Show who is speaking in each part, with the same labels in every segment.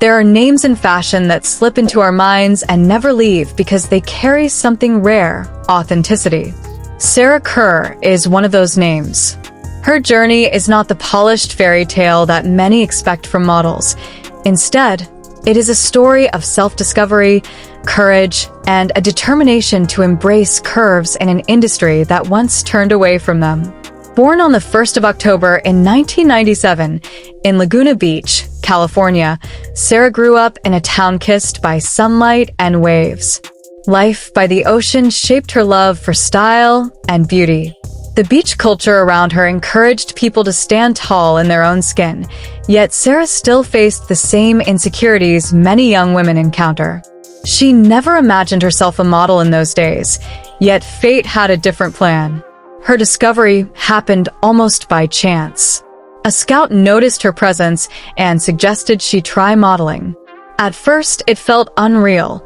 Speaker 1: There are names in fashion that slip into our minds and never leave because they carry something rare: authenticity. Sarah Curr is one of those names. Her journey is not the polished fairy tale that many expect from models. Instead, it is a story of self-discovery, courage, and a determination to embrace curves in an industry that once turned away from them. Born on the 1st of October in 1997 in Laguna Beach, California, Sarah grew up in a town kissed by sunlight and waves. Life by the ocean shaped her love for style and beauty. The beach culture around her encouraged people to stand tall in their own skin, yet Sarah still faced the same insecurities many young women encounter. She never imagined herself a model in those days, yet fate had a different plan. Her discovery happened almost by chance. A scout noticed her presence and suggested she try modeling. At first, it felt unreal.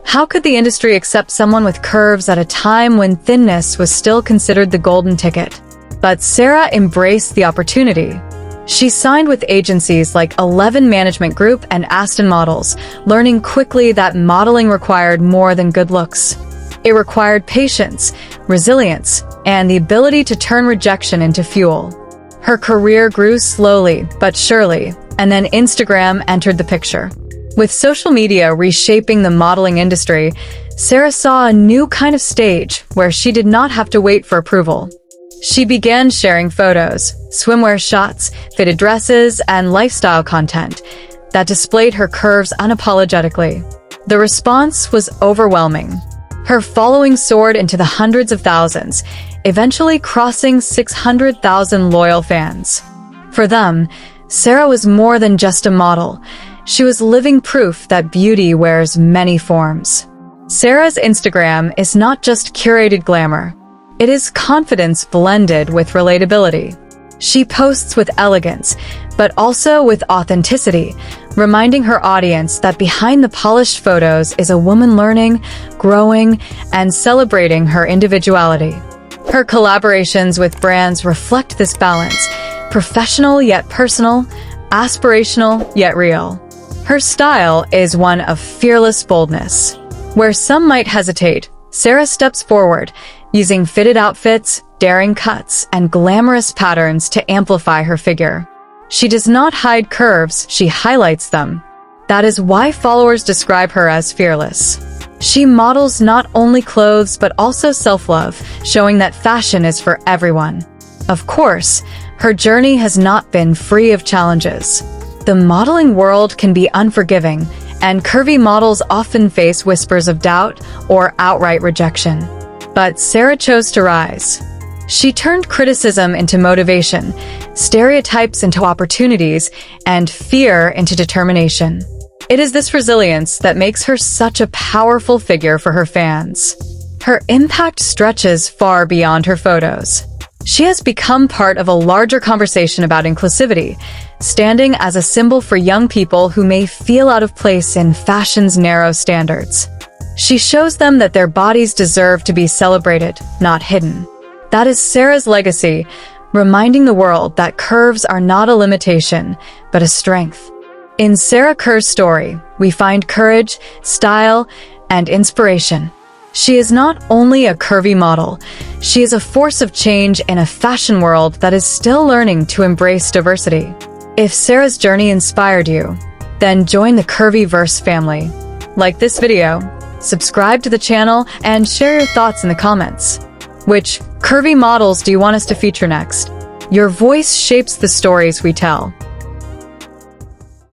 Speaker 1: How could the industry accept someone with curves at a time when thinness was still considered the golden ticket? But Sarah embraced the opportunity. She signed with agencies like 11 Management Group and Aston Models, learning quickly that modeling required more than good looks. It required patience, resilience, and the ability to turn rejection into fuel. Her career grew slowly but surely, and then Instagram entered the picture. With social media reshaping the modeling industry, Sarah saw a new kind of stage where she did not have to wait for approval. She began sharing photos, swimwear shots, fitted dresses, and lifestyle content that displayed her curves unapologetically. The response was overwhelming. Her following soared into the hundreds of thousands, eventually crossing 600,000 loyal fans. For them, Sarah was more than just a model. She was living proof that beauty wears many forms. Sarah's Instagram is not just curated glamour. It is confidence blended with relatability. She posts with elegance, but also with authenticity, reminding her audience that behind the polished photos is a woman learning, growing, and celebrating her individuality. Her collaborations with brands reflect this balance: professional yet personal, aspirational yet real. Her style is one of fearless boldness. Where some might hesitate, Sarah steps forward, using fitted outfits, daring cuts, and glamorous patterns to amplify her figure. She does not hide curves, she highlights them. That is why followers describe her as fearless. She models not only clothes but also self-love, showing that fashion is for everyone. Of course, her journey has not been free of challenges. The modeling world can be unforgiving, and curvy models often face whispers of doubt or outright rejection. But Sarah chose to rise. She turned criticism into motivation, stereotypes into opportunities, and fear into determination. It is this resilience that makes her such a powerful figure for her fans. Her impact stretches far beyond her photos. She has become part of a larger conversation about inclusivity, standing as a symbol for young people who may feel out of place in fashion's narrow standards. She shows them that their bodies deserve to be celebrated, not hidden. That is Sarah's legacy, reminding the world that curves are not a limitation, but a strength. In Sarah Curr's story, we find courage, style, and inspiration. She is not only a curvy model, she is a force of change in a fashion world that is still learning to embrace diversity. If Sarah's journey inspired you, then join the Curvyverse family. Like this video, subscribe to the channel, and share your thoughts in the comments. Which curvy models do you want us to feature next? Your voice shapes the stories we tell.